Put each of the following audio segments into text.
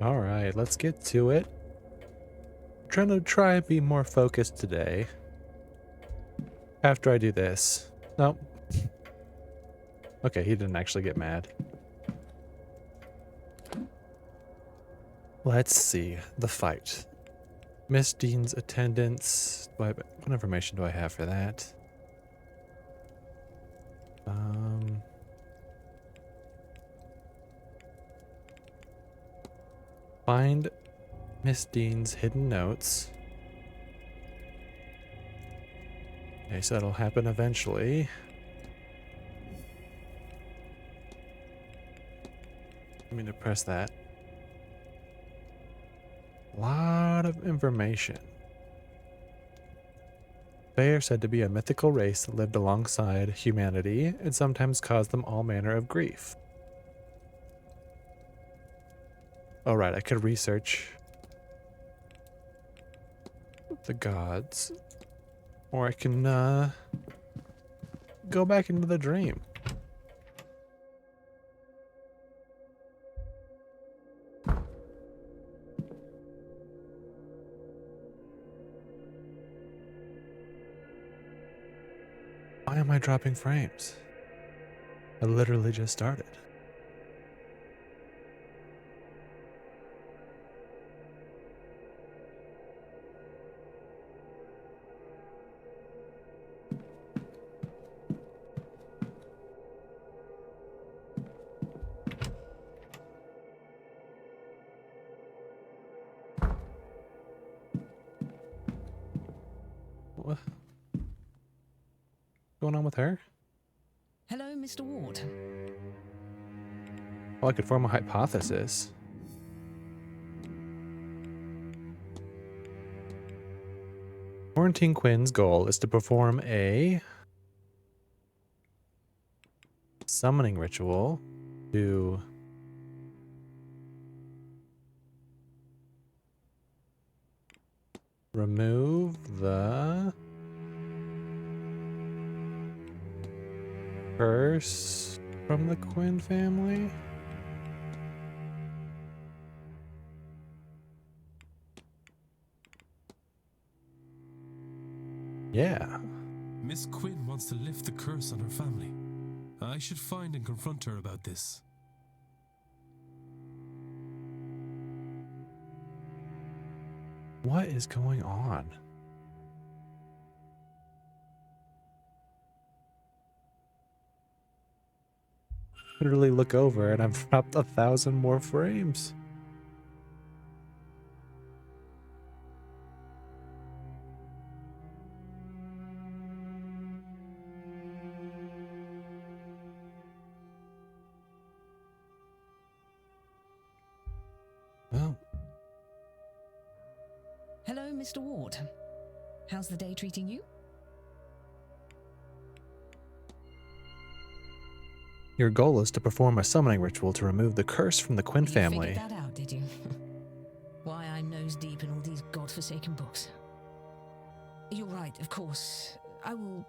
All right, let's get to it. Trying to try and be more focused today. After I do this. Nope. Okay, he didn't actually get mad. Let's see. The fight. Miss Dean's attendance. What information do I have for that? Find Miss Dean's hidden notes. Okay, so that'll happen eventually. Let me to press that. A lot of information. They are said to be a mythical race that lived alongside humanity and sometimes caused them all manner of grief. Alright, I could research the gods. Or I can go back into the dream. Why am I dropping frames? I literally just started. What's going on with her? Hello, Mr. Ward. Well, I could form a hypothesis. Quarantine Quinn's goal is to perform a summoning ritual to remove the curse from the Quinn family. Yeah. Miss Quinn wants to lift the curse on her family. I should find and confront her about this. What is going on? Literally look over and I've dropped 1,000 more frames. Well, Hello, Mr. Ward. How's the day treating you? your goal is to perform a summoning ritual to remove the curse from the Quinn You family. figured that out, did you? Why I'm nose deep in all these godforsaken books. You're right, of course. I will...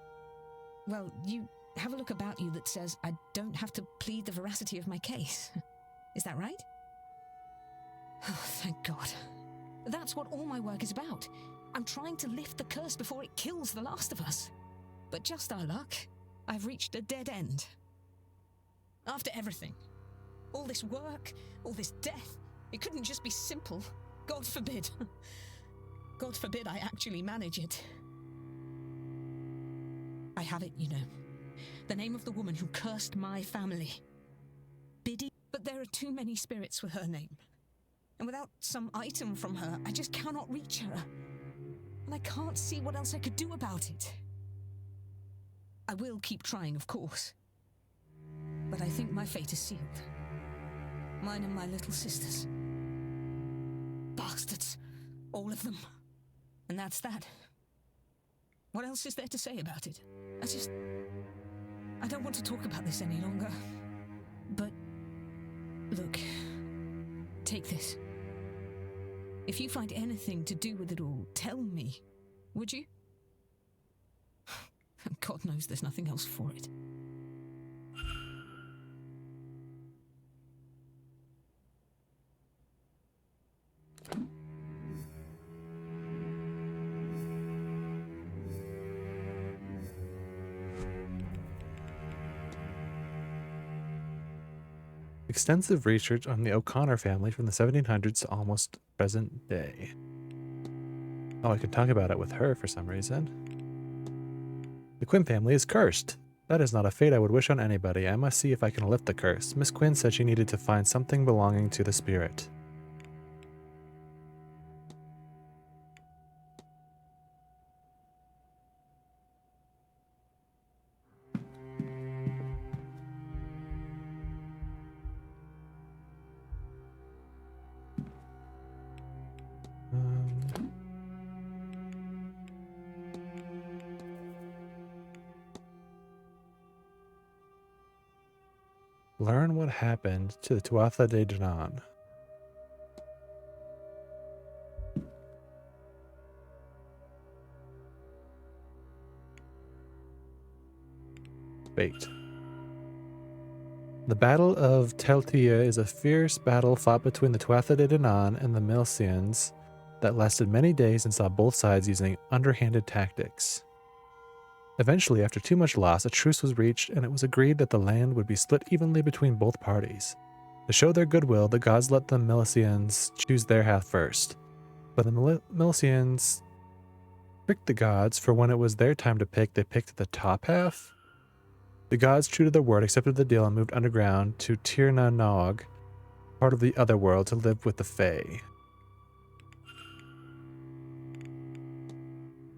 Well, you have a look about you that says I don't have to plead the veracity of my case. Is that right? Oh, thank God. That's what all my work is about. I'm trying to lift the curse before it kills the last of us. But just our luck, I've reached a dead end. After everything, all this work, all this death, it couldn't just be simple. God forbid. God forbid I actually manage it. I have it, you know. The name of the woman who cursed my family. Biddy. But there are too many spirits with her name. And without some item from her, I just cannot reach her. And I can't see what else I could do about it. I will keep trying, of course. But I think my fate is sealed. Mine and my little sisters. Bastards. All of them. And that's that. What else is there to say about it? I don't want to talk about this any longer. But, look, take this. If you find anything to do with it all, tell me, would you? God knows there's nothing else for it. Extensive research on the O'Connor family from the 1700s to almost present day. Oh, I could talk about it with her for some reason. The Quinn family is cursed. That is not a fate I would wish on anybody. I must see if I can lift the curse. Miss Quinn said she needed to find something belonging to the spirit. Learn what happened to the Tuatha De Danann. Fate. The Battle of Teltia is a fierce battle fought between the Tuatha De Danann and the Milesians that lasted many days and saw both sides using underhanded tactics. Eventually, after too much loss, a truce was reached, and it was agreed that the land would be split evenly between both parties. To show their goodwill, the gods let the Milesians choose their half first. But the Milesians tricked the gods, for when it was their time to pick, they picked the top half. The gods, true to their word, accepted the deal and moved underground to Tir na Nog, part of the other world, to live with the Fae.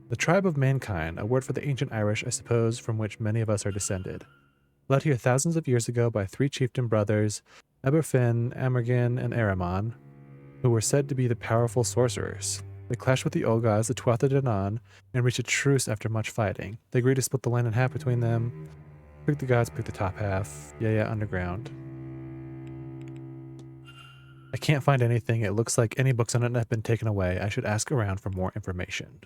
The tribe of mankind, a word for the ancient Irish, I suppose, from which many of us are descended. Led here thousands of years ago by three chieftain brothers, Eberfin, Amergin, and Aramon, who were said to be the powerful sorcerers. They clashed with the old gods, the Tuatha De Danann, and reached a truce after much fighting. They agreed to split the land in half between them. Pick the gods, pick the top half. Yeah, underground. I can't find anything. It looks like any books on it have been taken away. I should ask around for more information.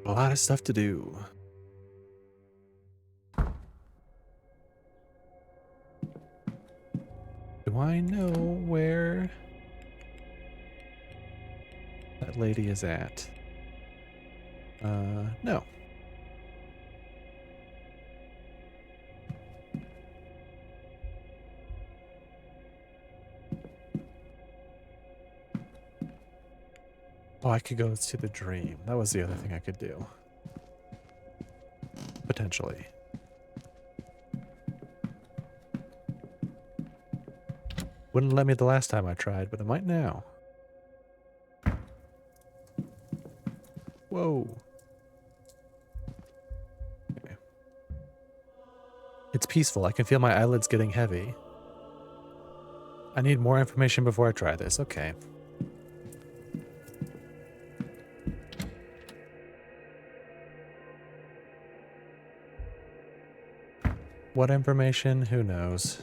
A lot of stuff to do. Do I know where that lady is at? No. Oh, I could go to the dream. That was the other thing I could do. Potentially. Wouldn't let me the last time I tried, but it might now. Whoa. Okay. It's peaceful. I can feel my eyelids getting heavy. I need more information before I try this. Okay. What information? Who knows?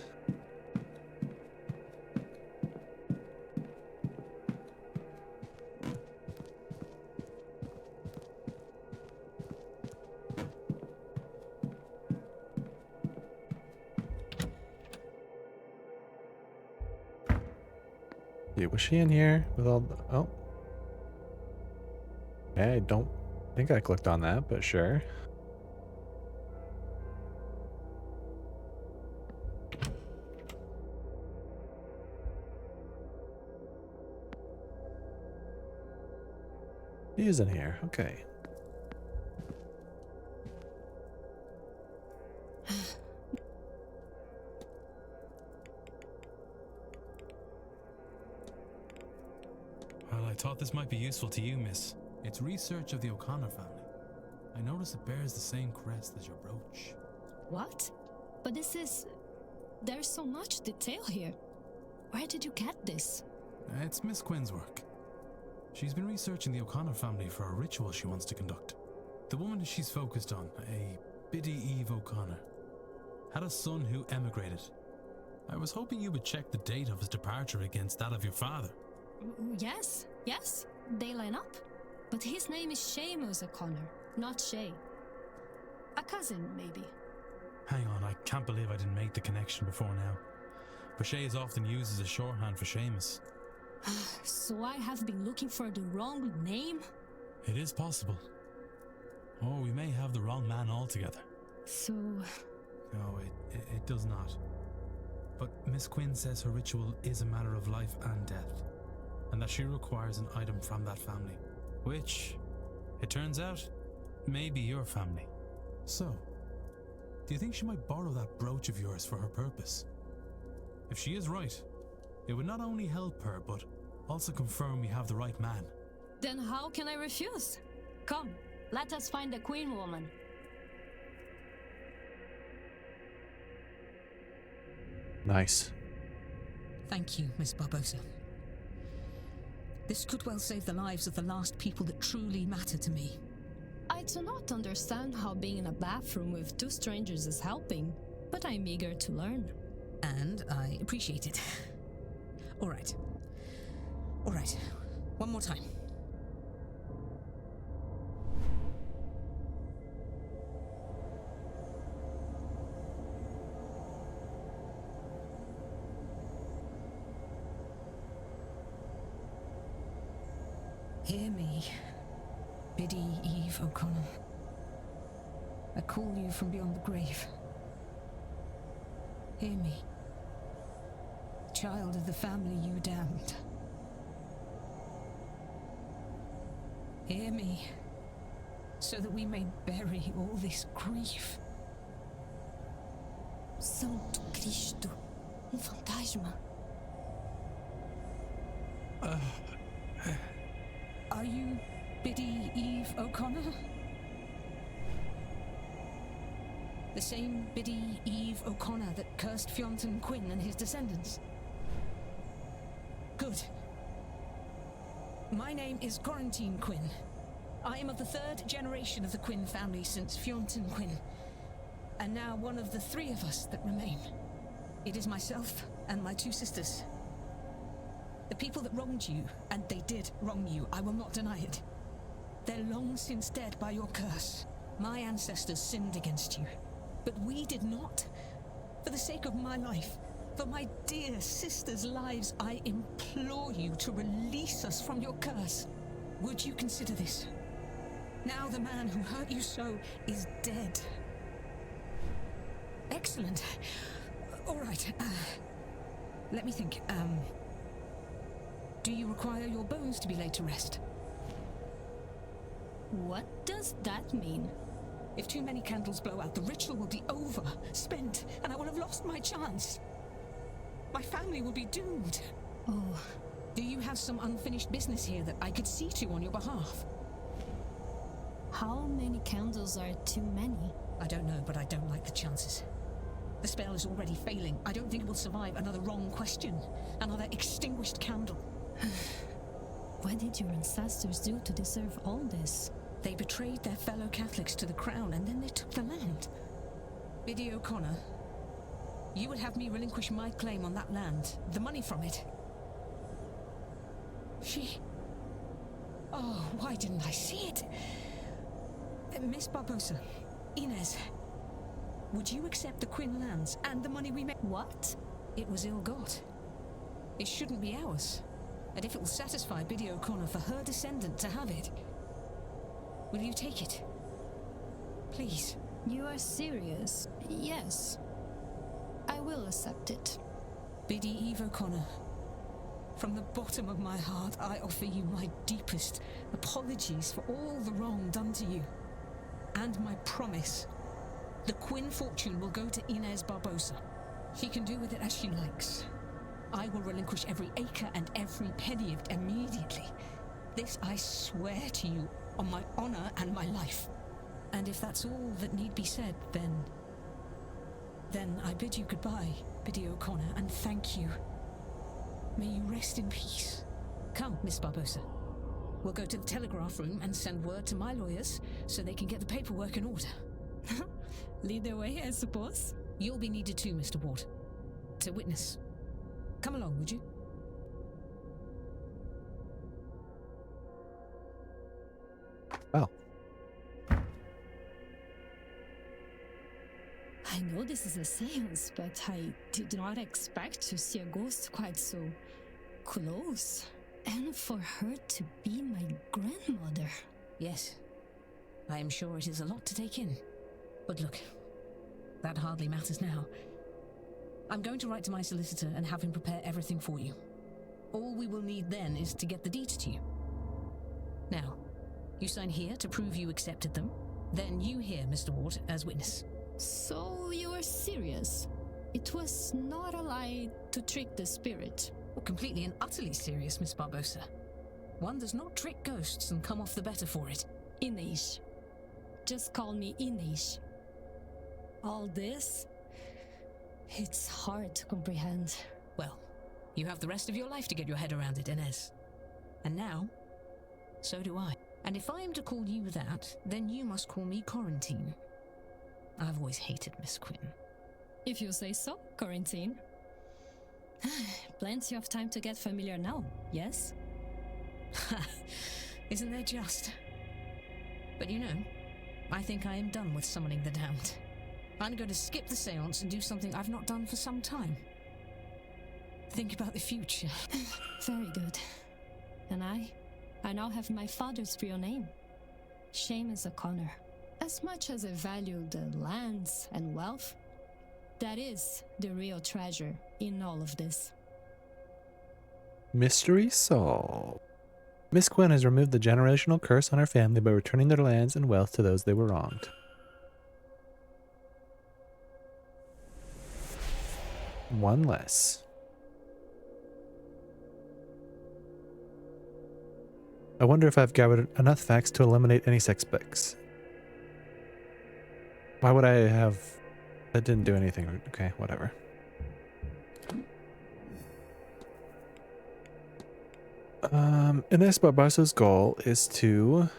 Dude, was she in here with all the... Oh. Okay, I don't think I clicked on that, but sure. He is in here. Okay. Well, I thought this might be useful to you, miss. It's research of the O'Connor family. I notice it bears the same crest as your brooch. What? But this is... There's so much detail here. Where did you get this? It's Miss Quinn's work. She's been researching the O'Connor family for a ritual she wants to conduct. The woman she's focused on, a Biddy Eve O'Connor, had a son who emigrated. I was hoping you would check the date of his departure against that of your father. Yes, they line up. But his name is Seamus O'Connor, not Shay. A cousin, maybe. Hang on, I can't believe I didn't make the connection before now. But Shay is often used as a shorthand for Seamus. So I have been looking for the wrong name? It is possible. Or we may have the wrong man altogether. So, No, it does not. But Miss Quinn says her ritual is a matter of life and death, and that she requires an item from that family, which, it turns out, may be your family. So, do you think she might borrow that brooch of yours for her purpose? If she is right, it would not only help her, but also confirm we have the right man. then how can I refuse? Come, let us find the Queen woman. Nice. Thank you, Miss Barbosa. This could well save the lives of the last people that truly matter to me. I do not understand how being in a bathroom with two strangers is helping, but I'm eager to learn. And I appreciate it. All right. One more time. Hear me, Biddy Eve O'Connor. I call you from beyond the grave. Hear me, child of the family you damned. Hear me, so that we may bury all this grief. Santo Cristo, fantasma. Are you Biddy Eve O'Connor? The same Biddy Eve O'Connor that cursed Fionn Quinn and his descendants? Good. My name is Quarantine Quinn. I am of the third generation of the Quinn family since Fionn Quinn, and now one of the three of us that remain. It is myself and my two sisters. The people that wronged you, and they did wrong you, I will not deny it. They're long since dead by your curse. My ancestors sinned against you, but we did not. For the sake of my life, for my dear sisters' lives, I implore you to release us from your curse. Would you consider this? Now the man who hurt you so is dead. Excellent. All right. Let me think. Do you require your bones to be laid to rest? What does that mean? If too many candles blow out, the ritual will be over, spent, and I will have lost my chance. My family will be doomed. Oh, Do you have some unfinished business here that I could see to on your behalf? how many candles are too many? I don't know, but I don't like the chances. The spell is already failing. I don't think it will survive another wrong question, another extinguished candle. What did your ancestors do to deserve all this? They betrayed their fellow Catholics to the crown, and then they took the land. Biddy O'Connor, you would have me relinquish my claim on that land, the money from it. Oh, why didn't I see it? Miss Barbosa, Inez, would you accept the Quinn lands and the money we made? What? It was ill-got. It shouldn't be ours. And if it will satisfy Biddy O'Connor for her descendant to have it, will you take it? Please. You are serious? Yes. I will accept it. Biddy Eve O'Connor, from the bottom of my heart, I offer you my deepest apologies for all the wrong done to you. And my promise, the Quinn fortune will go to Inez Barbosa. She can do with it as she likes. I will relinquish every acre and every penny of it immediately. This I swear to you on my honor and my life. And if that's all that need be said, then I bid you goodbye, Biddy O'Connor, and thank you. May you rest in peace. Come, Miss Barbosa. We'll go to the telegraph room and send word to my lawyers so they can get the paperwork in order. Lead the way, I suppose. You'll be needed too, Mr. Ward. To witness. Come along, would you? Well, I know this is a seance, but I did not expect to see a ghost quite so close. And for her to be my grandmother. Yes, I am sure it is a lot to take in. But look, that hardly matters now. I'm going to write to my solicitor and have him prepare everything for you. All we will need then is to get the deeds to you. Now, you sign here to prove you accepted them. Then you here, Mr. Ward, as witness. So you are serious? It was not a lie to trick the spirit. Well, completely and utterly serious, Miss Barbosa. One does not trick ghosts and come off the better for it. Inish. Just call me Inish. All this? It's hard to comprehend. Well, you have the rest of your life to get your head around it, Inez. And now, so do I. And if I am to call you that, then you must call me Quarantine. I've always hated Miss Quinn. If you say so, Quarantine. Plenty of time to get familiar now, yes? Isn't there just? But you know, I think I am done with summoning the damned. I'm going to skip the séance and do something I've not done for some time. Think about the future. Very good. And I now have my father's real name. Séamus O'Connor. As much as I value the lands and wealth, that is the real treasure in all of this. Mystery solved. Miss Quinn has removed the generational curse on her family by returning their lands and wealth to those they were wronged. One less. I wonder if I've gathered enough facts to eliminate any suspects. Why would I have... That didn't do anything. Okay, whatever. Inez Barbosa's goal is to...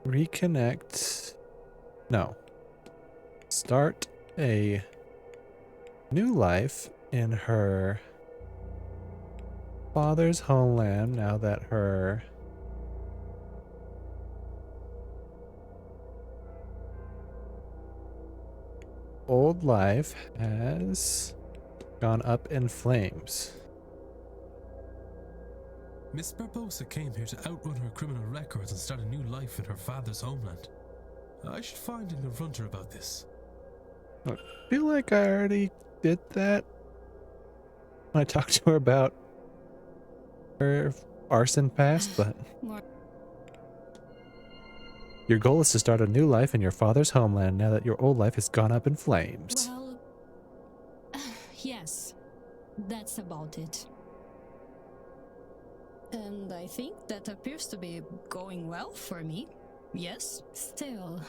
reconnect... No. Start a new life in her father's homeland now that her old life has gone up in flames. Miss Barbosa came here to outrun her criminal records and start a new life in her father's homeland. I should find and confront her about this. I feel like I already did that when I talked to her about her arson past, but More. your goal is to start a new life in your father's homeland now that your old life has gone up in flames. Well, yes, that's about it. And I think that appears to be going well for me. Yes? Still,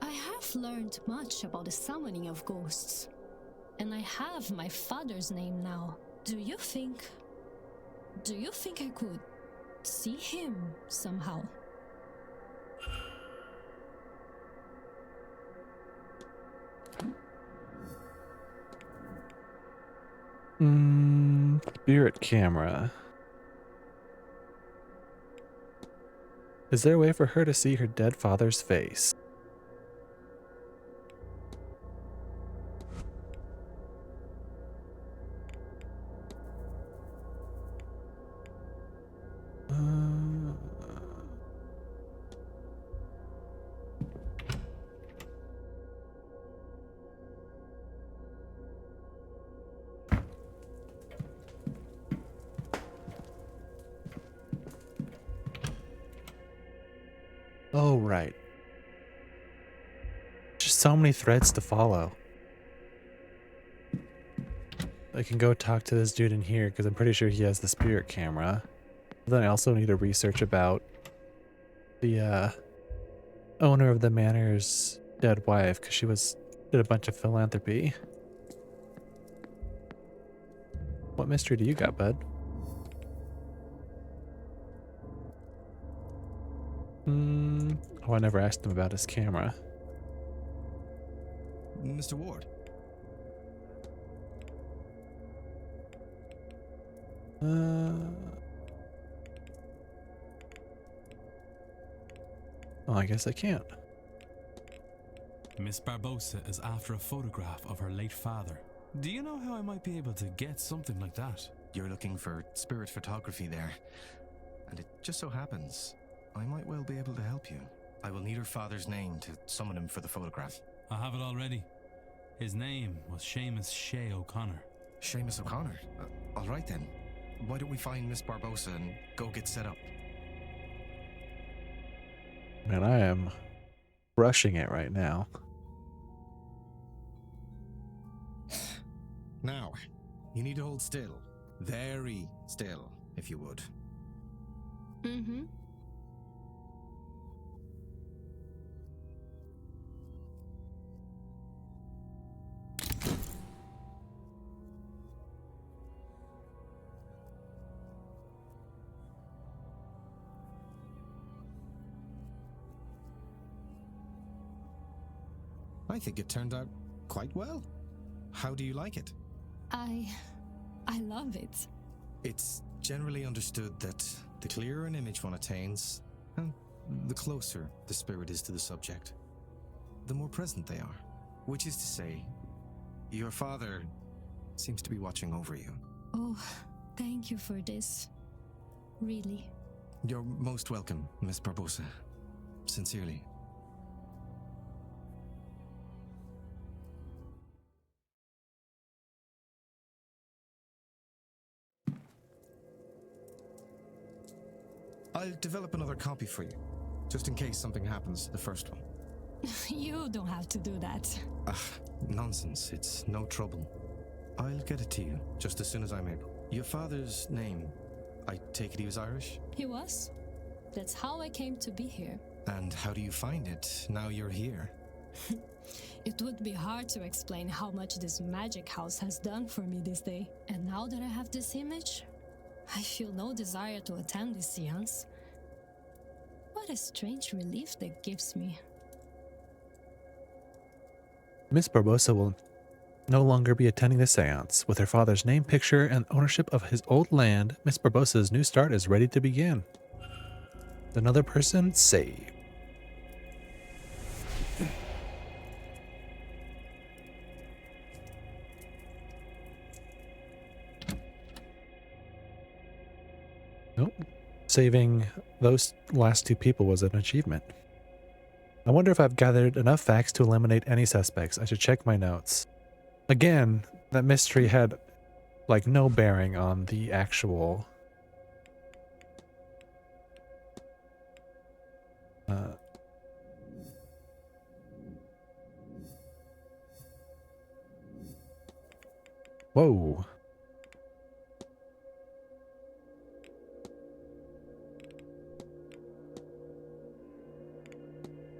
I have learned much about the summoning of ghosts. And I have my father's name now. Do you think I could see him somehow? Spirit camera. Is there a way for her to see her dead father's face? Oh, right. Just so many threads to follow. I can go talk to this dude in here because I'm pretty sure he has the spirit camera. But then I also need to research about the owner of the manor's dead wife because she did a bunch of philanthropy. What mystery do you got, bud? Oh, I never asked him about his camera. Mr. Ward. Oh, I guess I can't. Miss Barbosa is after a photograph of her late father. Do you know how I might be able to get something like that? You're looking for spirit photography there. And it just so happens, I might well be able to help you. I will need her father's name to summon him for the photograph. I have it already. His name was Seamus Shea O'Connor. Seamus O'Connor? All right then. Why don't we find Miss Barbosa and go get set up? Man, I am rushing it right now. Now, you need to hold still. Very still, if you would. Mm-hmm. I think it turned out quite well. How do you like it? I love it. It's generally understood that the clearer an image one attains, and the closer the spirit is to the subject, the more present they are. Which is to say, your father seems to be watching over you. Oh, thank you for this. Really. You're most welcome, Miss Barbosa. Sincerely. I'll develop another copy for you, just in case something happens to the first one. You don't have to do that. Nonsense. It's no trouble. I'll get it to you just as soon as I'm able. Your father's name, I take it he was Irish? He was. That's how I came to be here. And how do you find it now you're here? It would be hard to explain how much this magic house has done for me this day. And now that I have this image, I feel no desire to attend this seance. What a strange relief that gives me. Miss Barbosa will no longer be attending the seance. With her father's name, picture, and ownership of his old land, Miss Barbosa's new start is ready to begin. Another person saved. Nope. Saving those last two people was an achievement. I wonder if I've gathered enough facts to eliminate any suspects. I should check my notes. Again, that mystery had, like, no bearing on the actual... Whoa.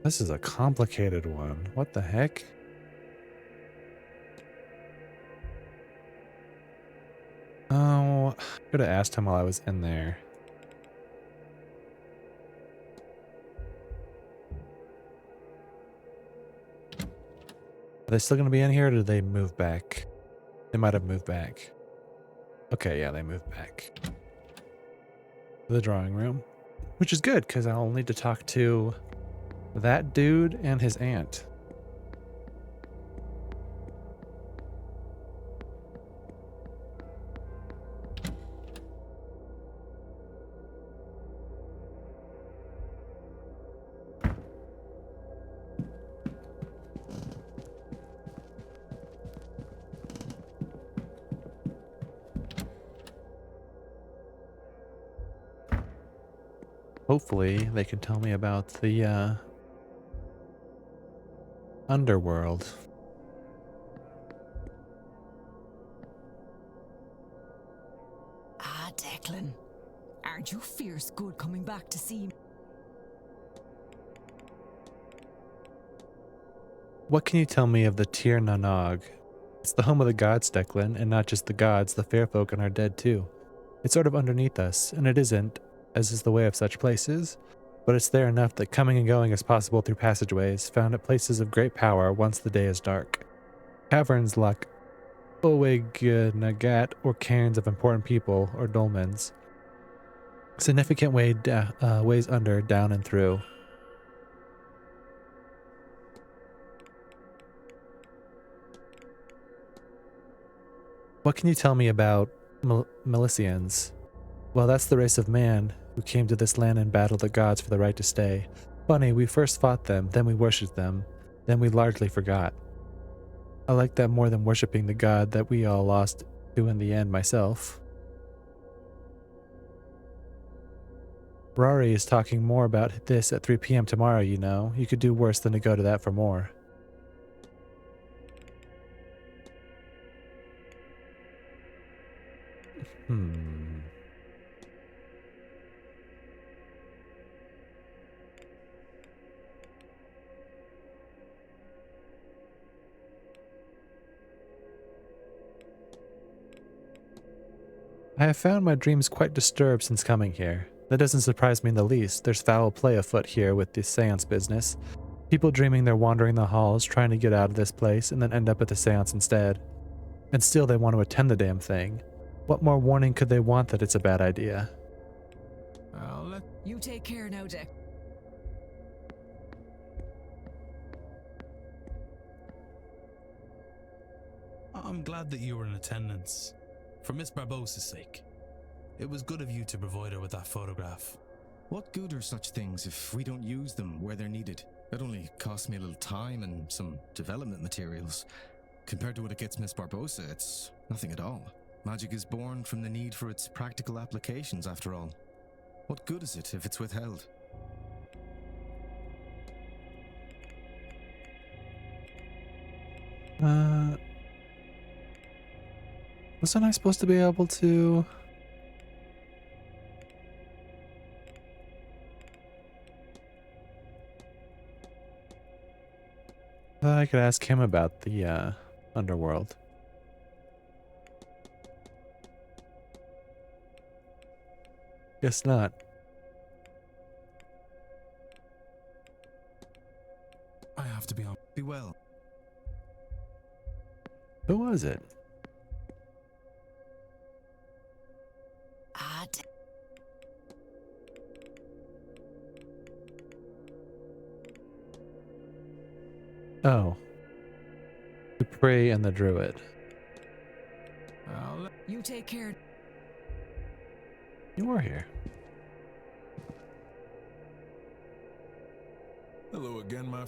This is a complicated one. What the heck? Oh, I could have asked him while I was in there. Are they still going to be in here, or did they move back? They might have moved back. Okay, yeah, they moved back. To the drawing room. Which is good, because I'll need to talk to that dude and his aunt. Hopefully they can tell me about the underworld. Ah, Declan. Aren't you fierce good coming back to see me? What can you tell me of the Tir Nanog? It's the home of the gods, Declan, and not just the gods, the fair folk and our dead too. It's sort of underneath us, and it isn't, as is the way of such places, but it's there enough that coming and going is possible through passageways found at places of great power once the day is dark. Caverns like Oweg Nagat or cairns of important people or dolmens. Significant ways under, down, and through. What can you tell me about Milicians? Well, that's the race of man who came to this land and battled the gods for the right to stay. Funny, we first fought them, then we worshipped them, then we largely forgot. I like that more than worshipping the god that we all lost to in the end myself. Rory is talking more about this at 3 p.m. tomorrow, you know. You could do worse than to go to that for more. I have found my dreams quite disturbed since coming here. That doesn't surprise me in the least. There's foul play afoot here with the seance business. People dreaming they're wandering the halls, trying to get out of this place, and then end up at the seance instead. And still they want to attend the damn thing. What more warning could they want that it's a bad idea? You take care now, Deck. I'm glad that you were in attendance. For Miss Barbossa's sake. It was good of you to provide her with that photograph. What good are such things if we don't use them where they're needed? It only costs me a little time and some development materials. Compared to what it gets Miss Barbossa, it's nothing at all. Magic is born from the need for its practical applications, after all. What good is it if it's withheld? Wasn't I supposed to be able to... I thought I could ask him about the underworld. Guess not. I have to be on. Be well. Who was it? Oh. The prey and the druid. You take care. You were here. Hello again, my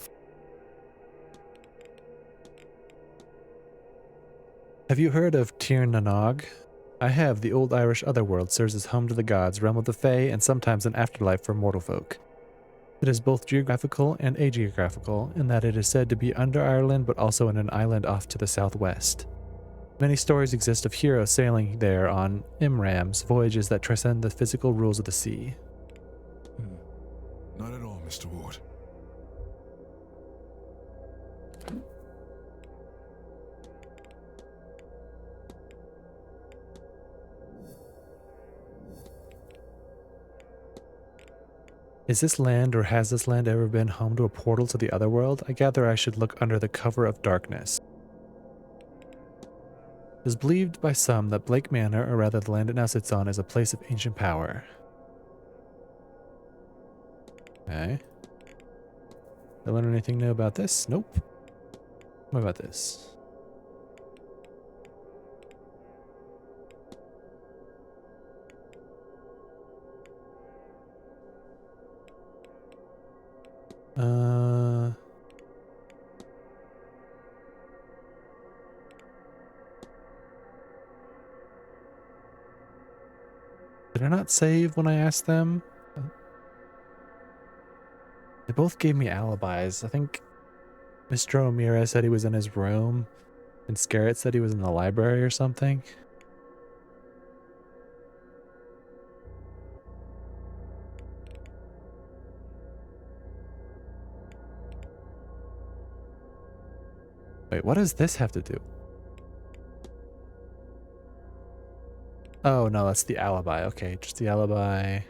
Have you heard of Tir Nanog? I have. The old Irish otherworld serves as home to the gods, realm of the Fae, and sometimes an afterlife for mortal folk. It is both geographical and ageographical, in that it is said to be under Ireland but also in an island off to the southwest. Many stories exist of heroes sailing there on Imrams, voyages that transcend the physical rules of the sea. Not at all, Mr. Ward. Is this land, or has this land ever been home to a portal to the otherworld? I gather I should look under the cover of darkness. It is believed by some that Blake Manor, or rather the land it now sits on, is a place of ancient power. Okay. Did I learn anything new about this? Nope. What about this? Did I not save when I asked them? They both gave me alibis. I think Mr. O'Meara said he was in his room, and Scarrett said he was in the library or something. Wait, what does this have to do? Oh, no, that's the alibi. Okay, just the alibi.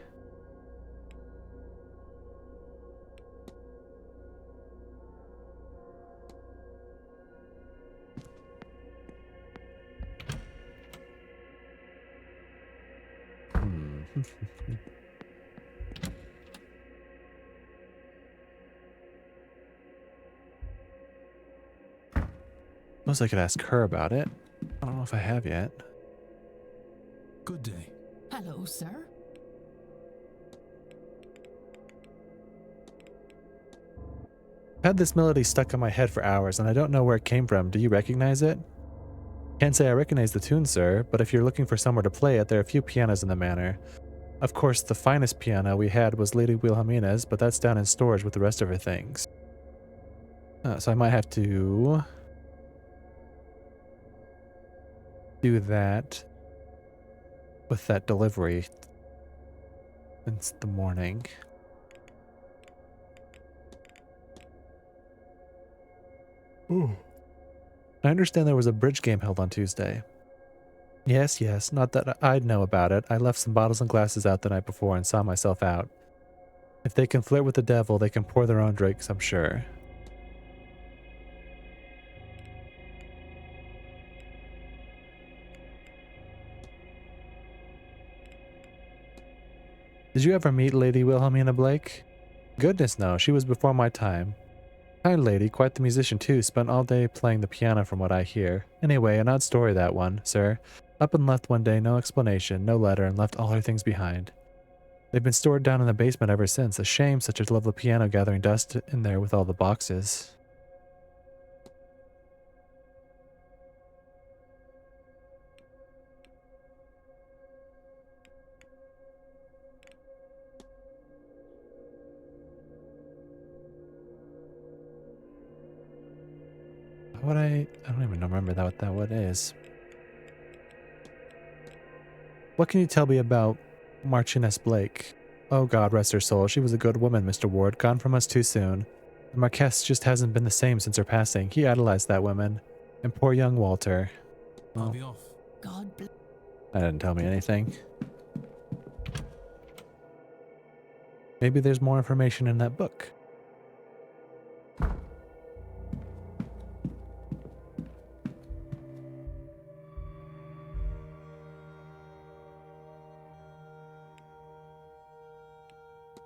Suppose I could ask her about it. I don't know if I have yet. Good day. Hello, sir. I've had this melody stuck in my head for hours, and I don't know where it came from. Do you recognize it? Can't say I recognize the tune, sir, but if you're looking for somewhere to play it, there are a few pianos in the manor. Of course, the finest piano we had was Lady Wilhelmina's, but that's down in storage with the rest of her things. So I might have to do that with that delivery since the morning. Ooh. I understand there was a bridge game held on Tuesday. Yes, not that I'd know about it. I left some bottles and glasses out the night before and saw myself out. If they can flirt with the devil, they can pour their own drinks, I'm sure. Did you ever meet Lady Wilhelmina Blake? Goodness no, she was before my time. Kind lady, quite the musician too, spent all day playing the piano from what I hear. Anyway, an odd story that one, sir. Up and left one day, no explanation, no letter, and left all her things behind. They've been stored down in the basement ever since. A shame, such a lovely piano gathering dust in there with all the boxes. I don't even remember what that what is. What can you tell me about Marchioness Blake? Oh God, rest her soul. She was a good woman, Mr. Ward, gone from us too soon. The Marquess just hasn't been the same since her passing. He idolized that woman. And poor young Walter. I'll Well, be off. God bless. that didn't tell me anything. Maybe there's more information in that book.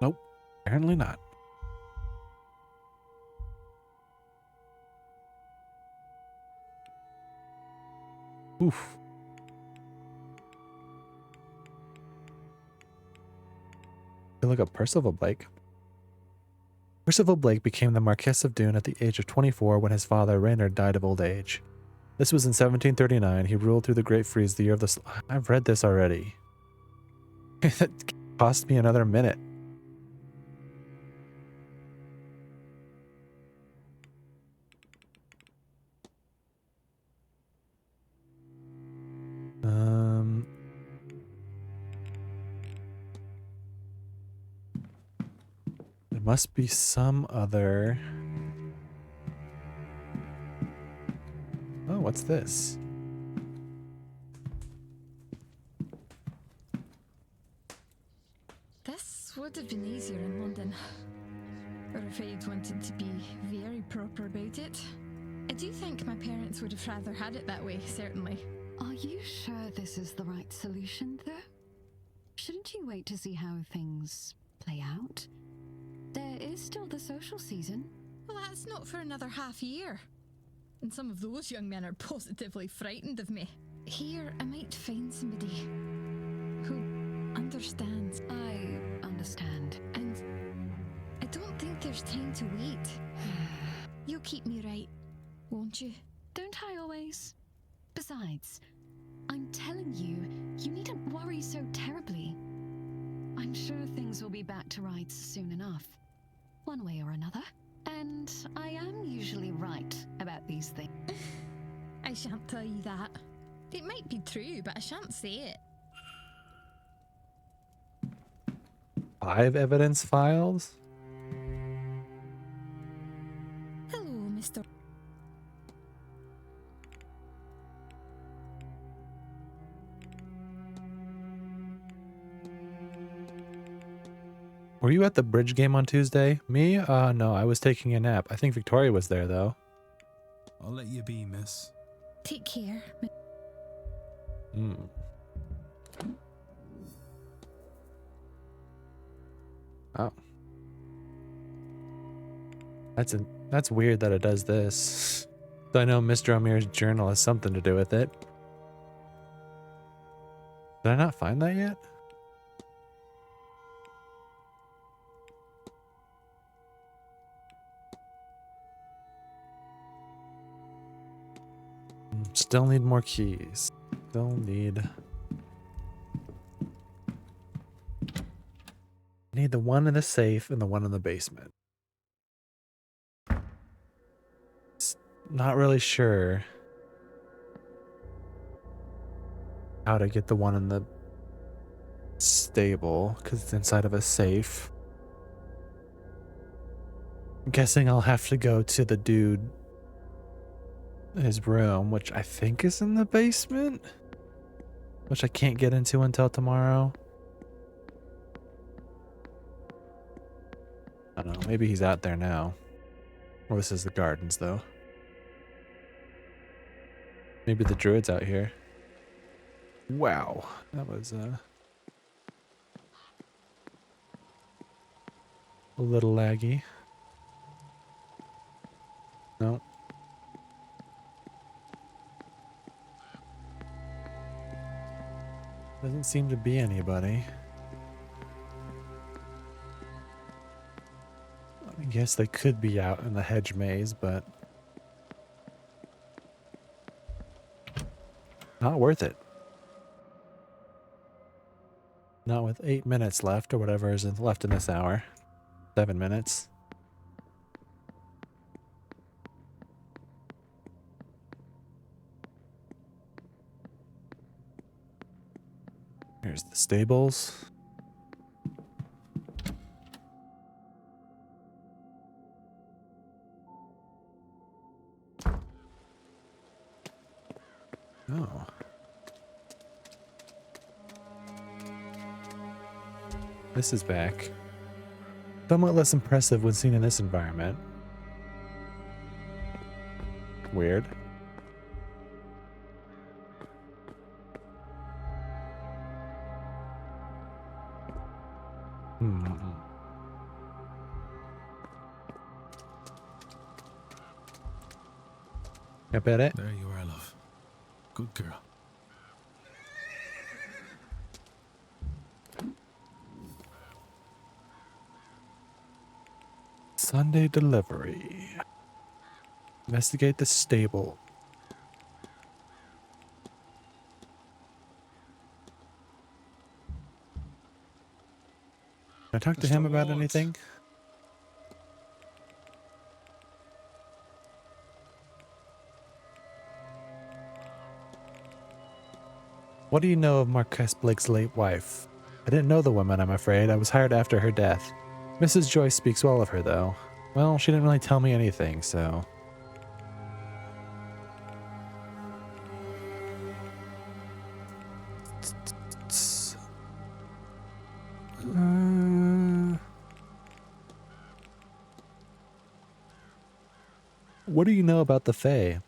Nope, apparently not. Oof. Look up Percival Blake. Percival Blake became the Marquess of Doon at the age of 24 when his father, Reynard, died of old age. This was in 1739. He ruled through the Great Freeze, the year of the... I've read this already. That cost me another minute. There must be some other... Oh, what's this? This would have been easier in London. Or if I'd wanted to be very proper about it. I do think my parents would have rather had it that way, certainly. Are you sure this is the right solution, though? Shouldn't you wait to see how things play out? There is still the social season. Well, that's not for another half year. And some of those young men are positively frightened of me. Here, I might find somebody who understands. I understand. And I don't think there's time to wait. You'll keep me right, won't you? Don't I always? Besides, I'm telling you, you needn't worry so terribly. I'm sure things will be back to rights soon enough, one way or another. And I am usually right about these things. I shan't tell you that. It might be true, but I shan't say it. 5 evidence files? Hello, Mr. Were you at the bridge game on Tuesday? Me? No, I was taking a nap. I think Victoria was there, though. I'll let you be, miss. Take care. Hmm. Oh. That's weird that it does this. So I know Mr. Omir's journal has something to do with it. Did I not find that yet? Still need more keys. Still need the one in the safe and the one in the basement. Not really sure how to get the one in the stable because it's inside of a safe. I'm guessing I'll have to go to the dude, his room, which I think is in the basement, which I can't get into until tomorrow. I don't know, maybe he's out there now. Well, this is the gardens though. Maybe the druid's out here. Wow, that was a little laggy. No. Doesn't seem to be anybody. I guess they could be out in the hedge maze, but not worth it. Not with 8 minutes left or whatever is left in this hour. 7 minutes. Here's the stables. Oh. This is back. Somewhat less impressive when seen in this environment. Weird. I bet it. There you are, love. Good girl. Sunday delivery. Investigate the stable. Can I talk to him about anything? What do you know of Marquess Blake's late wife? I didn't know the woman, I'm afraid. I was hired after her death. Mrs. Joyce speaks well of her, though. Well, she didn't really tell me anything, so... What do you know about the Fae?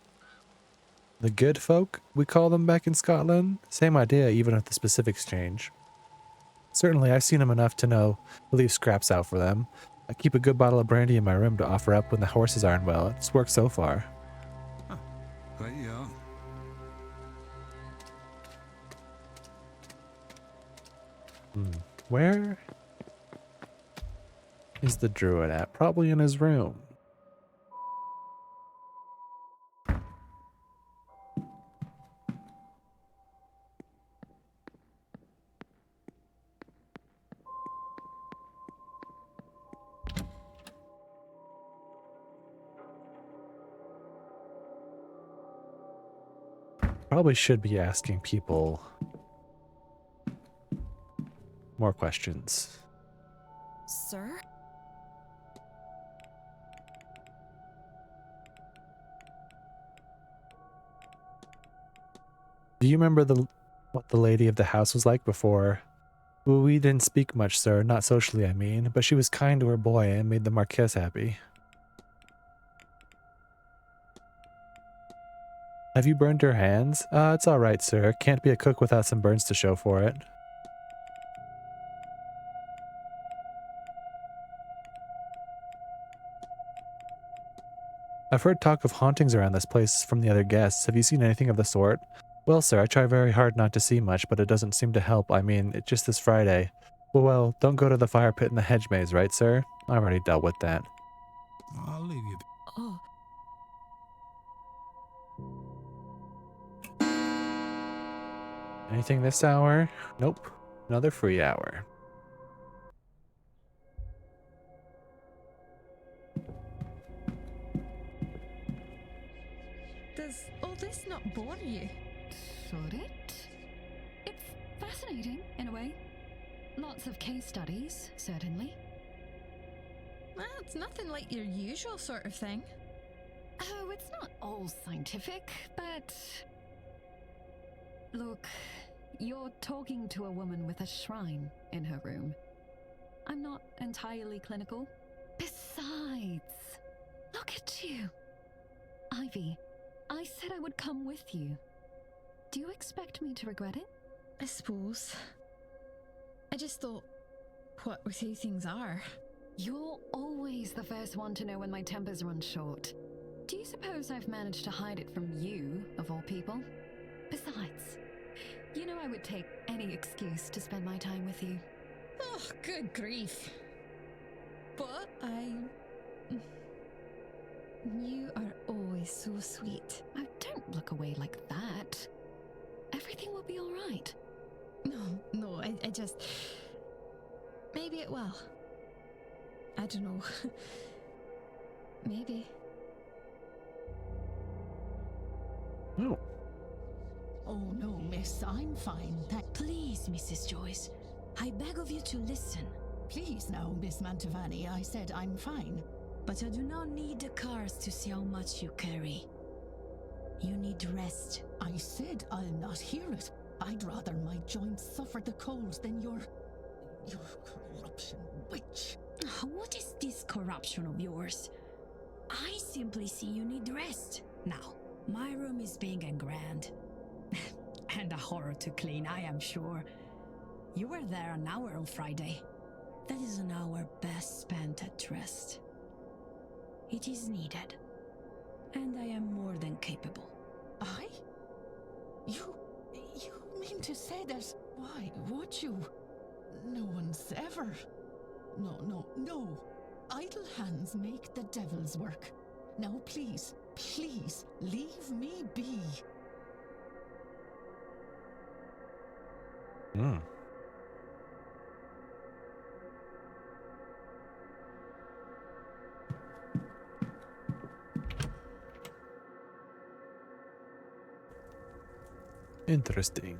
The good folk, we call them back in Scotland? Same idea, even if the specifics change. Certainly, I've seen them enough to know to leave scraps out for them. I keep a good bottle of brandy in my room to offer up when the horses aren't well. It's worked so far. Huh. Right, yeah. Where is the druid at? Probably in his room. Probably should be asking people more questions. Sir? Do you remember what the lady of the house was like before? Well, we didn't speak much, sir. Not socially, I mean. But she was kind to her boy and made the Marquess happy. Have you burned your hands? It's alright, sir. Can't be a cook without some burns to show for it. I've heard talk of hauntings around this place from the other guests. Have you seen anything of the sort? Well, sir, I try very hard not to see much, but it doesn't seem to help. I mean, it's just this Friday. Well, don't go to the fire pit in the hedge maze, right, sir? I've already dealt with that. I'll leave you. Oh, Anything this hour? Nope. Another free hour. Does all this not bore you? Should it? It's fascinating, in a way. Lots of case studies, certainly. Well, it's nothing like your usual sort of thing. Oh, it's not all scientific, but... Look, you're talking to a woman with a shrine in her room. I'm not entirely clinical. Besides, look at you. Ivy, I said I would come with you. Do you expect me to regret it? I suppose. I just thought, what with how things are. You're always the first one to know when my temper's run short. Do you suppose I've managed to hide it from you, of all people? Besides, you know I would take any excuse to spend my time with you. Oh, good grief. But you are always so sweet. Oh, don't look away like that. Everything will be all right. No, I just... Maybe it will. I don't know. Maybe. Oh. Oh no, miss, I'm fine. Please, Mrs. Joyce, I beg of you to listen. Please now, Miss Mantovani, I said I'm fine. But I do not need the cars to see how much you carry. You need rest. I said I'll not hear it. I'd rather my joints suffer the cold than your corruption witch. What is this corruption of yours? I simply see you need rest. Now, my room is big and grand. And a horror to clean, I am sure. You were there an hour on Friday. That is an hour best spent at rest. It is needed. And I am more than capable. I? You mean to say that? Why would you? No one's ever... No. Idle hands make the devil's work. Now please, leave me be. Hmm. Interesting.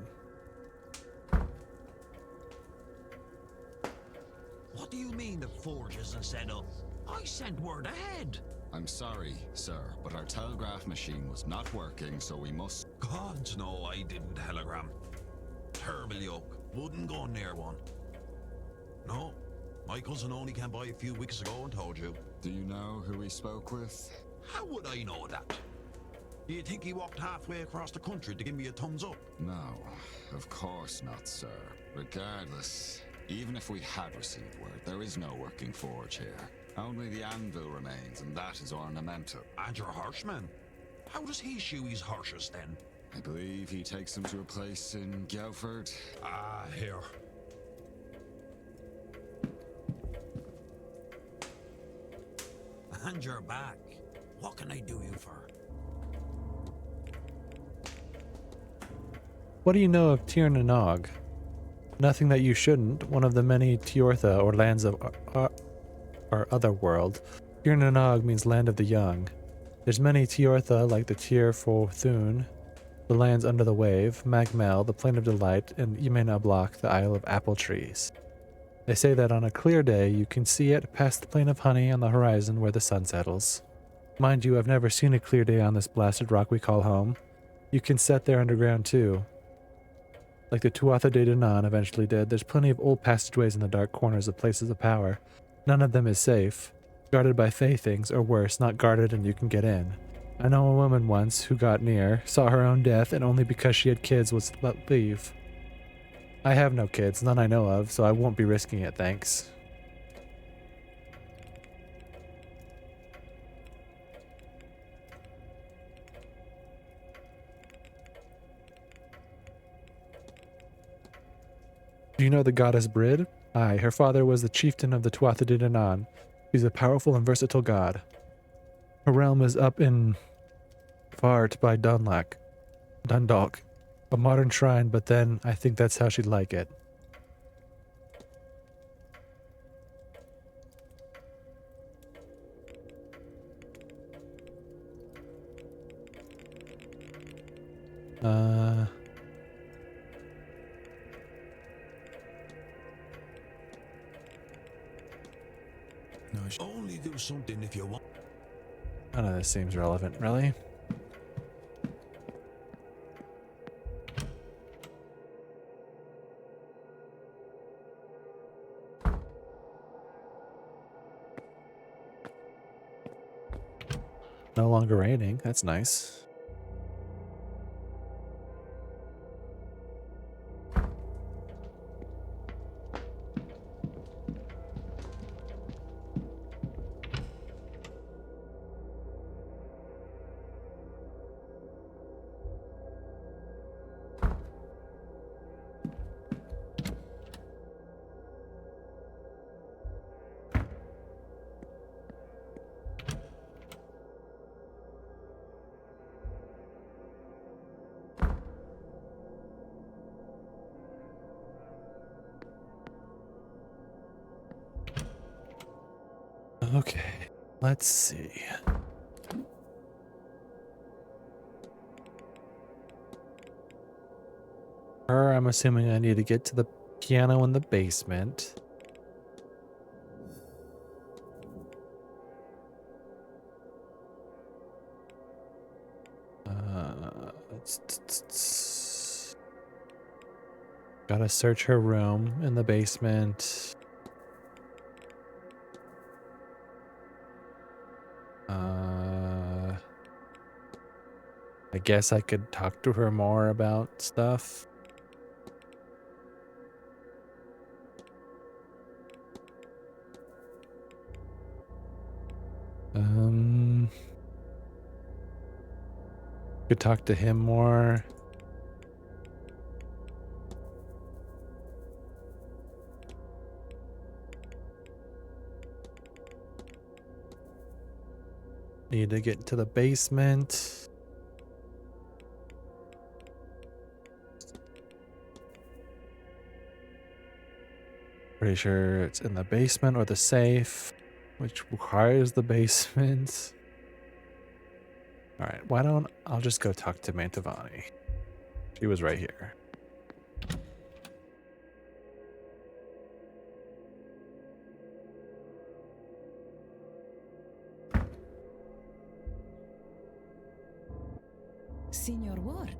What do you mean the forge isn't set up? I sent word ahead. I'm sorry, sir, but our telegraph machine was not working, so we must... Gods no, I didn't telegram. Terrible yoke. Wouldn't go near one. No, my cousin only came by a few weeks ago and told you. Do you know who we spoke with? How would I know that? Do you think he walked halfway across the country to give me a thumbs up? No, of course not, sir. Regardless, even if we had received word, there is no working forge here. Only the anvil remains, and that is ornamental. And your horseman? How does he shoe his horses then? I believe he takes them to a place in Guildford. Ah, here. And you're back. What can I do you for? What do you know of Tir na Nog? Nothing that you shouldn't. One of the many Tiortha, or lands of our other world. Tir na Nog means land of the young. There's many Tiortha, like the Tir Fo Thun, the lands under the wave, Magmel, the plain of delight, and Ymena Block, the isle of apple trees. They say that on a clear day you can see it past the plain of honey on the horizon where the sun settles. Mind you, I've never seen a clear day on this blasted rock we call home. You can set there underground too. Like the Tuatha De Danann eventually did, there's plenty of old passageways in the dark corners of places of power. None of them is safe. Guarded by fey things, or worse, not guarded and you can get in. I know a woman once who got near, saw her own death, and only because she had kids was let leave. I have no kids, none I know of, so I won't be risking it, thanks. Do you know the goddess Brid? Aye, her father was the chieftain of the Tuatha De Danann. He's a powerful and versatile god. Her realm is up in Fart by Dundalk. A modern shrine, but then I think that's how she'd like it. No, only do something if you want. None of this seems relevant, really. No longer raining. That's nice. Okay, let's see. I'm assuming I need to get to the piano in the basement. Gotta search her room in the basement. I guess I could talk to her more about stuff. Could talk to him more. Need to get to the basement. Pretty sure it's in the basement or the safe, which requires the basement. Alright, I'll just go talk to Mantovani. She was right here. Signor Ward.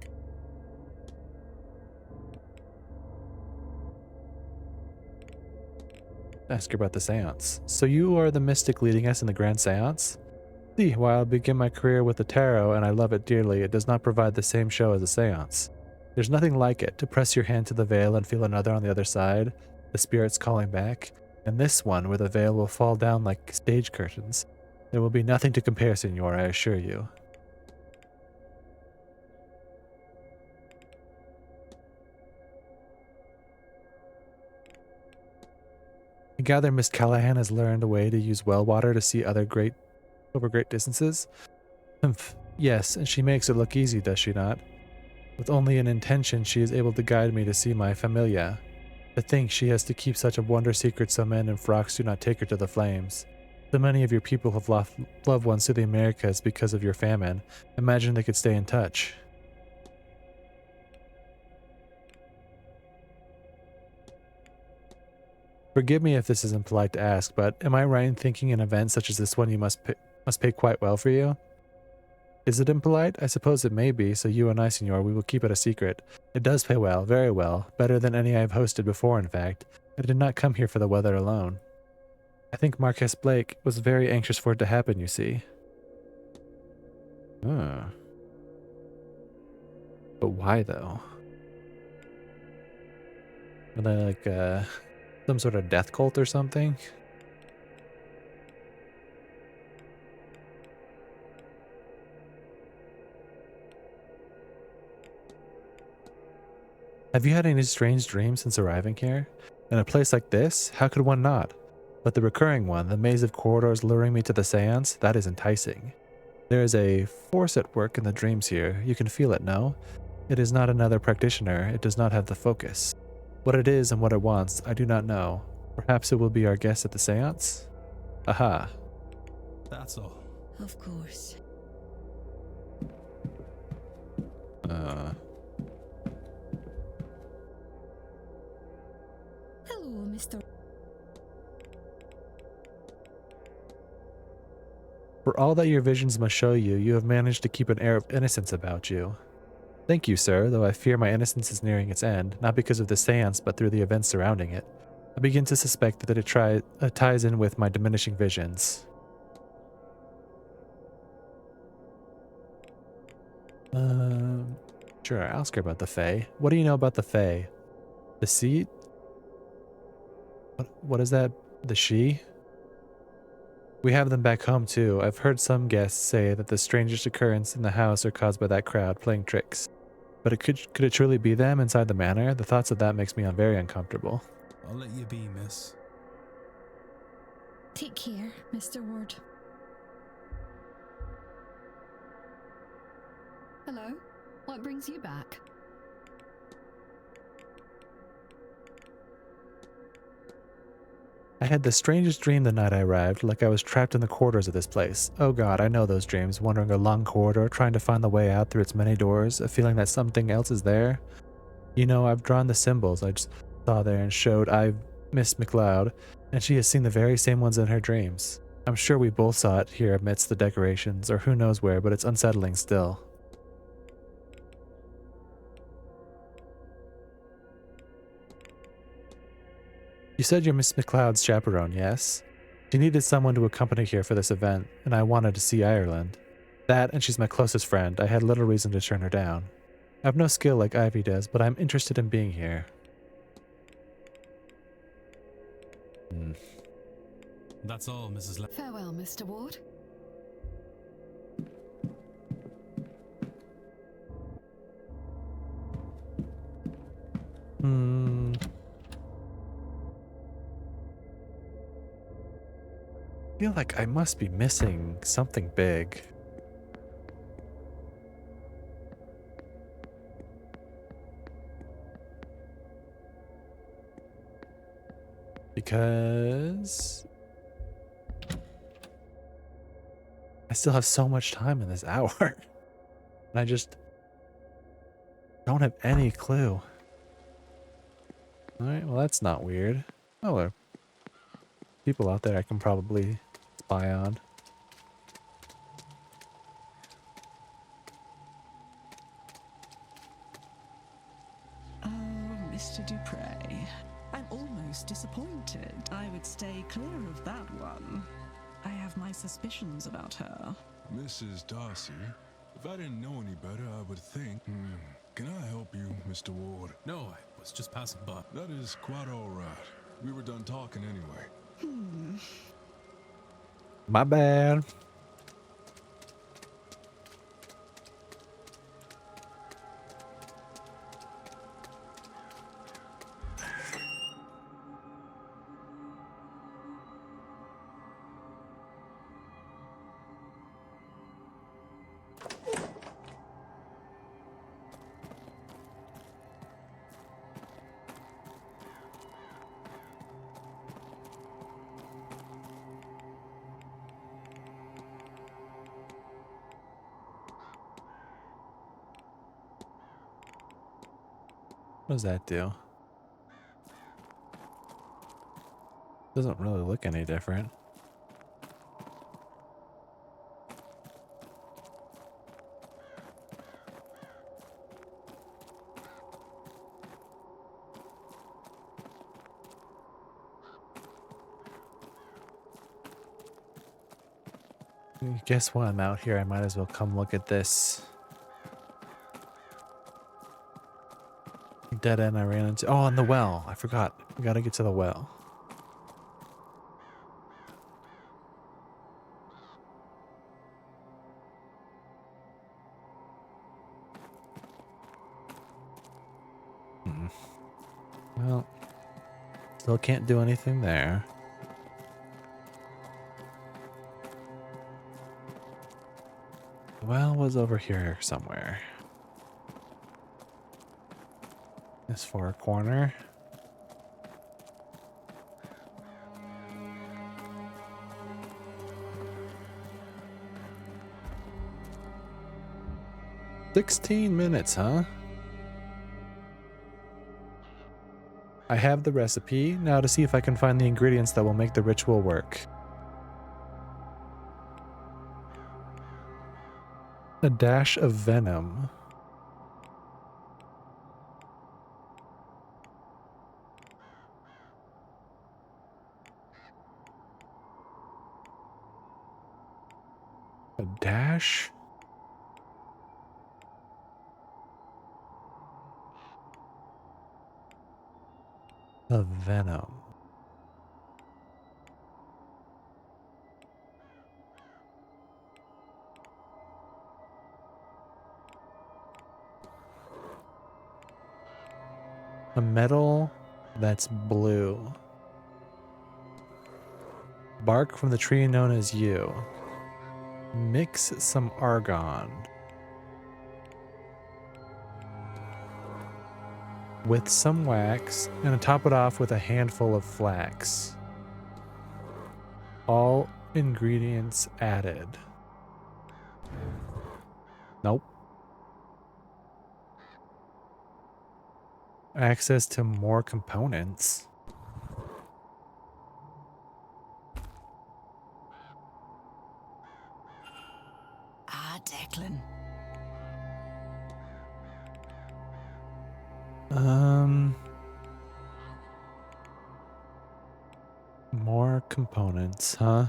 Ask her about the seance. So you are the mystic leading us in the grand seance? See, while I begin my career with the tarot and I love it dearly, it does not provide the same show as a seance. There's nothing like it, to press your hand to the veil and feel another on the other side, the spirits calling back, and this one where the veil will fall down like stage curtains. There will be nothing to compare, Signor, I assure you. I gather Miss Callahan has learned a way to use well water to see over great distances? Humph. Yes, and she makes it look easy, does she not? With only an intention, she is able to guide me to see my familia. To think she has to keep such a wonder secret so men in frocks do not take her to the flames. So many of your people have lost loved ones to the Americas because of your famine. Imagine they could stay in touch. Forgive me if this isn't polite to ask, but am I right in thinking an event such as this one you must pay quite well for you? Is it impolite? I suppose it may be, so you and I, Signor, we will keep it a secret. It does pay well, very well, better than any I have hosted before, in fact. I did not come here for the weather alone. I think Marquess Blake was very anxious for it to happen, you see. But why, though? Are they like, some sort of death cult or something? Have you had any strange dreams since arriving here? In a place like this, how could one not? But the recurring one, the maze of corridors luring me to the seance, that is enticing. There is a force at work in the dreams here. You can feel it, no? It is not another practitioner. It does not have the focus. What it is and what it wants, I do not know. Perhaps it will be our guest at the seance? Aha. That's all. Of course. Hello, Mr. For all that your visions must show you, you have managed to keep an air of innocence about you. Thank you, sir, though I fear my innocence is nearing its end, not because of the seance, but through the events surrounding it. I begin to suspect that it ties in with my diminishing visions. Sure, I'll ask her about the Fae. What do you know about the Fae? The seat? What is that? The she? We have them back home too. I've heard some guests say that the strangest occurrence in the house are caused by that crowd playing tricks. But could it truly be them inside the manor? The thoughts of that makes me very uncomfortable. I'll let you be, miss. Take care, Mr. Ward. Hello? What brings you back? I had the strangest dream the night I arrived, like I was trapped in the corridors of this place. Oh god, I know those dreams, wandering a long corridor, trying to find the way out through its many doors, a feeling that something else is there. You know, I've drawn the symbols I just saw there and showed Miss McLeod, and she has seen the very same ones in her dreams. I'm sure we both saw it here amidst the decorations, or who knows where, but it's unsettling still. You said you're Miss McLeod's chaperone, yes? She needed someone to accompany her for this event, and I wanted to see Ireland. That, and she's my closest friend. I had little reason to turn her down. I have no skill like Ivy does, but I'm interested in being here. That's all, Mrs. Farewell, Mr. Ward. I feel like I must be missing something big. Because I still have so much time in this hour. And I just don't have any clue. Alright, well that's not weird. Oh, there are people out there I can probably spy on. Oh, Mr. Dupre. I'm almost disappointed. I would stay clear of that one. I have my suspicions about her. Mrs. Darcy, if I didn't know any better, I would think. Can I help you, Mr. Ward? No, I was just passing by. That is quite all right. We were done talking anyway. My bad. What does that do? Doesn't really look any different. Guess while I'm out here, I might as well come look at this dead end I ran into. Oh, and the well. I forgot. We gotta get to the well. Well, still can't do anything there. Well, was over here somewhere. This far corner. $16, huh? I have the recipe, now to see if I can find the ingredients that will make the ritual work. A dash of venom. A dash? Of venom. A metal that's blue. Bark from the tree known as yew. Mix some argon with some wax and top it off with a handful of flax. All ingredients added. Nope. Access to more components. Ah, Declan. More components, huh?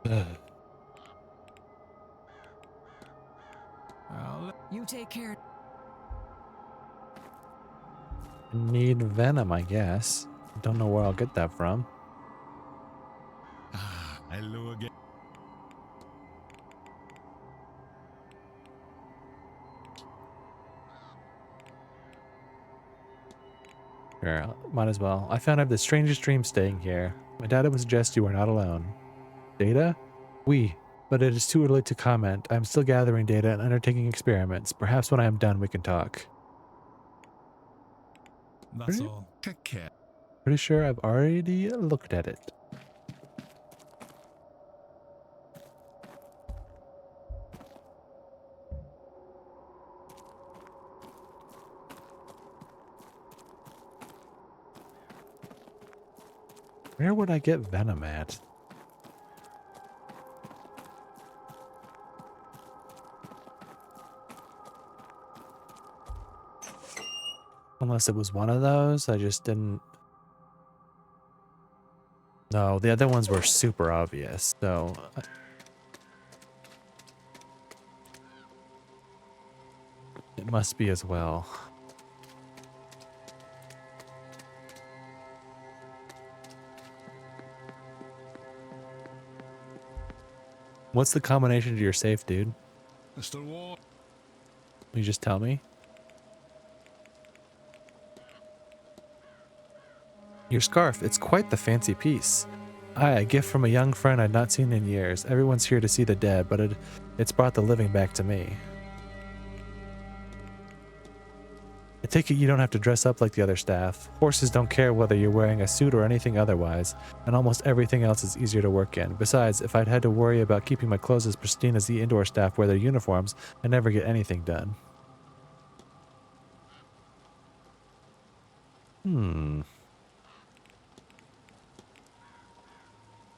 Ugh. You take care. Need venom, I guess. Don't know where I'll get that from. Hello again. Sure, might as well. I found I have the strangest dream staying here. My data would suggest you are not alone. Data? Oui, but it is too early to comment. I am still gathering data and undertaking experiments. Perhaps when I am done, we can talk. That's Pretty- all. Take care. Pretty sure I've already looked at it. Where would I get venom at? Unless it was one of those, I just didn't... No, the other ones were super obvious, so... It must be as well. What's the combination to your safe, dude? Mr. Ward. Will you just tell me? Your scarf, it's quite the fancy piece. Aye, a gift from a young friend I'd not seen in years. Everyone's here to see the dead, but it's brought the living back to me. I take it you don't have to dress up like the other staff. Horses don't care whether you're wearing a suit or anything otherwise, and almost everything else is easier to work in. Besides, if I'd had to worry about keeping my clothes as pristine as the indoor staff wear their uniforms, I'd never get anything done.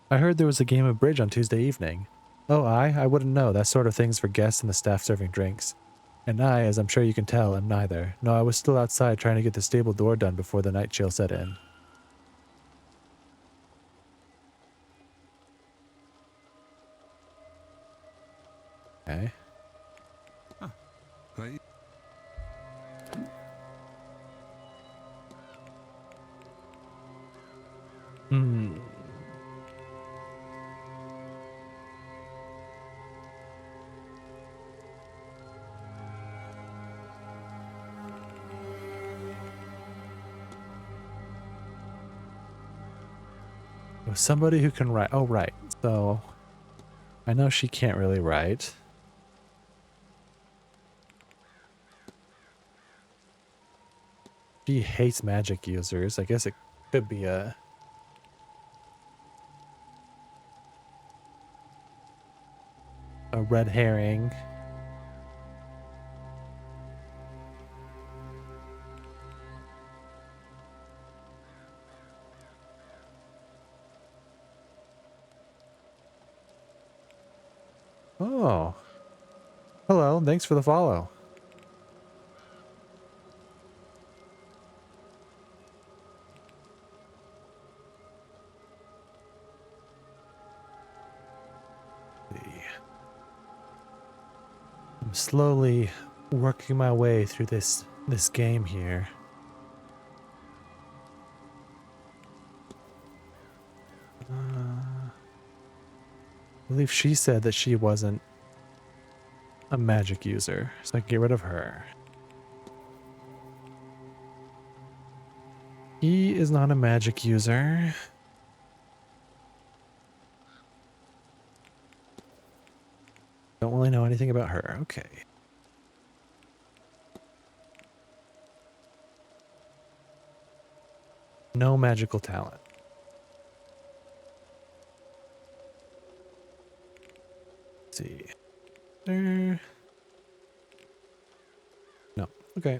I heard there was a game of bridge on Tuesday evening. Oh, I wouldn't know. That sort of thing's for guests and the staff serving drinks. And I, as I'm sure you can tell, am neither. No, I was still outside trying to get the stable door done before the night chill set in. Okay. Right. Somebody who can write. Oh, right. So I know she can't really write. She hates magic users. I guess it could be a red herring. Oh. Hello, thanks for the follow. I'm slowly working my way through this game here. I believe she said that she wasn't a magic user, so I can get rid of her. He is not a magic user. Don't really know anything about her. Okay. No magical talent. Let's see. No. Okay.